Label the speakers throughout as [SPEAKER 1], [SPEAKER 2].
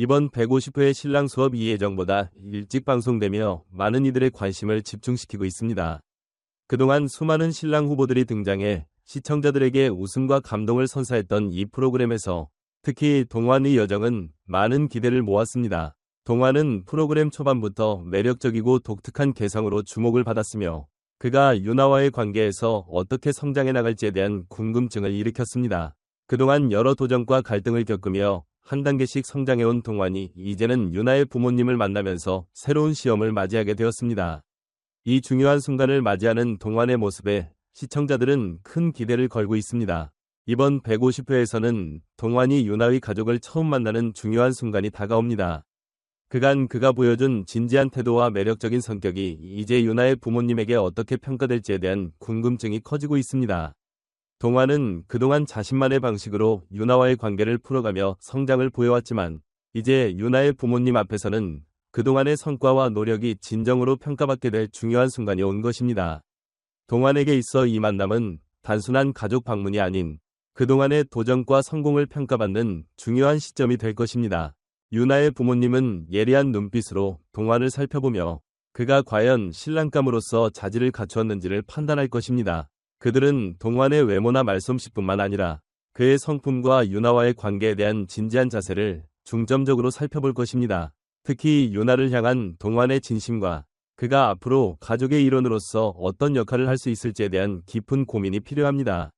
[SPEAKER 1] 이번 150회 신랑 수업이 예정보다 일찍 방송되며 많은 이들의 관심을 집중시키고 있습니다. 그동안 수많은 신랑 후보들이 등장해 시청자들에게 웃음과 감동을 선사했던 이 프로그램에서 특히 동환의 여정은 많은 기대를 모았습니다. 동환은 프로그램 초반부터 매력적이고 독특한 개성으로 주목을 받았으며 그가 유나와의 관계에서 어떻게 성장해 나갈지에 대한 궁금증을 일으켰습니다. 그동안 여러 도전과 갈등을 겪으며 한 단계씩 성장해온 동환이 이제는 유나의 부모님을 만나면서 새로운 시험을 맞이하게 되었습니다. 이 중요한 순간을 맞이하는 동환의 모습에 시청자들은 큰 기대를 걸고 있습니다. 이번 150회에서는 동환이 유나의 가족을 처음 만나는 중요한 순간이 다가옵니다. 그간 그가 보여준 진지한 태도와 매력적인 성격이 이제 유나의 부모님에게 어떻게 평가될지에 대한 궁금증이 커지고 있습니다. 동환은 그동안 자신만의 방식으로 유나와의 관계를 풀어가며 성장을 보여왔지만 이제 유나의 부모님 앞에서는 그동안의 성과와 노력이 진정으로 평가받게 될 중요한 순간이 온 것입니다. 동환에게 있어 이 만남은 단순한 가족 방문이 아닌 그동안의 도전과 성공을 평가받는 중요한 시점이 될 것입니다. 유나의 부모님은 예리한 눈빛으로 동환을 살펴보며 그가 과연 신랑감으로서 자질을 갖추었는지를 판단할 것입니다. 그들은 동환의 외모나 말솜씨뿐만 아니라 그의 성품과 유나와의 관계에 대한 진지한 자세를 중점적으로 살펴볼 것입니다. 특히 유나를 향한 동환의 진심과 그가 앞으로 가족의 일원으로서 어떤 역할을 할 수 있을지에 대한 깊은 고민이 필요합니다.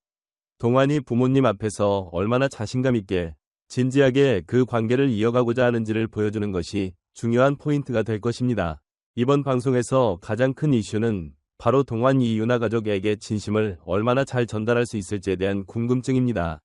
[SPEAKER 1] 동환이 부모님 앞에서 얼마나 자신감 있게 진지하게 그 관계를 이어가고자 하는지를 보여주는 것이 중요한 포인트가 될 것입니다. 이번 방송에서 가장 큰 이슈는 바로 동환이 유나 가족에게 진심을 얼마나 잘 전달할 수 있을지에 대한 궁금증입니다.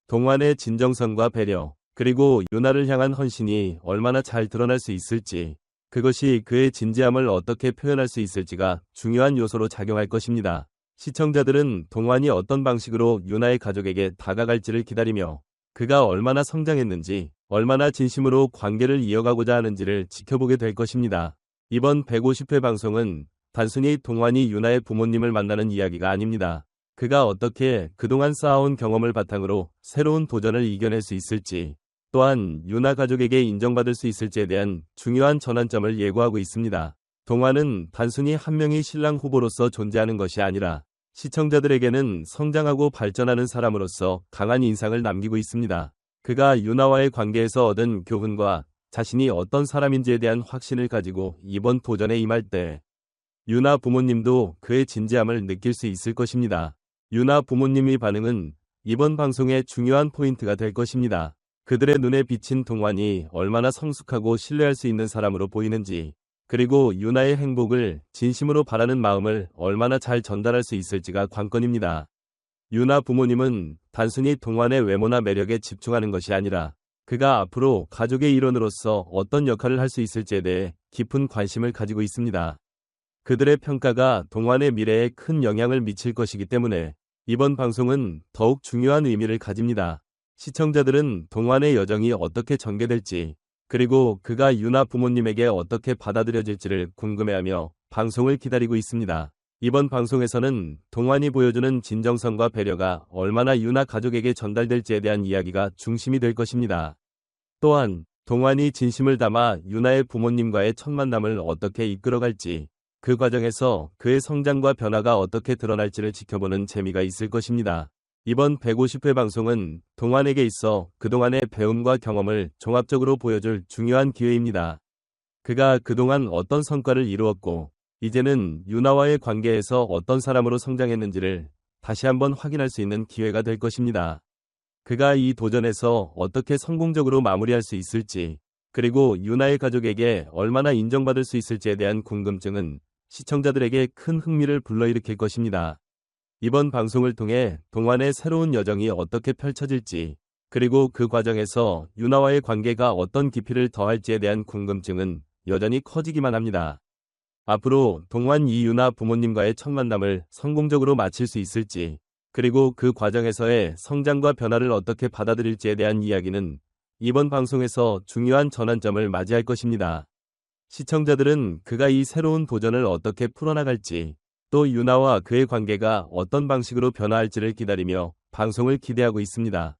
[SPEAKER 1] 동환의 진정성과 배려, 그리고 유나를 향한 헌신이 얼마나 잘 드러날 수 있을지, 그것이 그의 진지함을 어떻게 표현할 수 있을지가 중요한 요소로 작용할 것입니다. 시청자들은 동환이 어떤 방식으로 유나의 가족에게 다가갈지를 기다리며 그가 얼마나 성장했는지, 얼마나 진심으로 관계를 이어가고자 하는지를 지켜보게 될 것입니다. 이번 150회 방송은 단순히 동환이 유나의 부모님을 만나는 이야기가 아닙니다. 그가 어떻게 그동안 쌓아온 경험을 바탕으로 새로운 도전을 이겨낼 수 있을지, 또한 유나 가족에게 인정받을 수 있을지에 대한 중요한 전환점을 예고하고 있습니다. 동환은 단순히 한 명의 신랑 후보로서 존재하는 것이 아니라 시청자들에게는 성장하고 발전하는 사람으로서 강한 인상을 남기고 있습니다. 그가 유나와의 관계에서 얻은 교훈과 자신이 어떤 사람인지에 대한 확신을 가지고 이번 도전에 임할 때 유나 부모님도 그의 진지함을 느낄 수 있을 것입니다. 유나 부모님의 반응은 이번 방송의 중요한 포인트가 될 것입니다. 그들의 눈에 비친 동환이 얼마나 성숙하고 신뢰할 수 있는 사람으로 보이는지, 그리고 유나의 행복을 진심으로 바라는 마음을 얼마나 잘 전달할 수 있을지가 관건입니다. 유나 부모님은 단순히 동환의 외모나 매력에 집중하는 것이 아니라 그가 앞으로 가족의 일원으로서 어떤 역할을 할 수 있을지에 대해 깊은 관심을 가지고 있습니다. 그들의 평가가 동환의 미래에 큰 영향을 미칠 것이기 때문에 이번 방송은 더욱 중요한 의미를 가집니다. 시청자들은 동환의 여정이 어떻게 전개될지, 그리고 그가 유나 부모님에게 어떻게 받아들여질지를 궁금해하며 방송을 기다리고 있습니다. 이번 방송에서는 동환이 보여주는 진정성과 배려가 얼마나 유나 가족에게 전달될지에 대한 이야기가 중심이 될 것입니다. 또한 동환이 진심을 담아 유나의 부모님과의 첫 만남을 어떻게 이끌어갈지, 그 과정에서 그의 성장과 변화가 어떻게 드러날지를 지켜보는 재미가 있을 것입니다. 이번 150회 방송은 동환에게 있어 그동안의 배움과 경험을 종합적으로 보여줄 중요한 기회입니다. 그가 그동안 어떤 성과를 이루었고 이제는 유나와의 관계에서 어떤 사람으로 성장했는지를 다시 한번 확인할 수 있는 기회가 될 것입니다. 그가 이 도전에서 어떻게 성공적으로 마무리할 수 있을지, 그리고 유나의 가족에게 얼마나 인정받을 수 있을지에 대한 궁금증은 시청자들에게 큰 흥미를 불러일으킬 것입니다. 이번 방송을 통해 동환의 새로운 여정이 어떻게 펼쳐질지, 그리고 그 과정에서 유나와의 관계가 어떤 깊이를 더할지에 대한 궁금증은 여전히 커지기만 합니다. 앞으로 동환 이유나 부모님과의 첫 만남을 성공적으로 마칠 수 있을지, 그리고 그 과정에서의 성장과 변화를 어떻게 받아들일지에 대한 이야기는 이번 방송에서 중요한 전환점을 맞이할 것입니다. 시청자들은 그가 이 새로운 도전을 어떻게 풀어나갈지, 또 유나와 그의 관계가 어떤 방식으로 변화할지를 기다리며 방송을 기대하고 있습니다.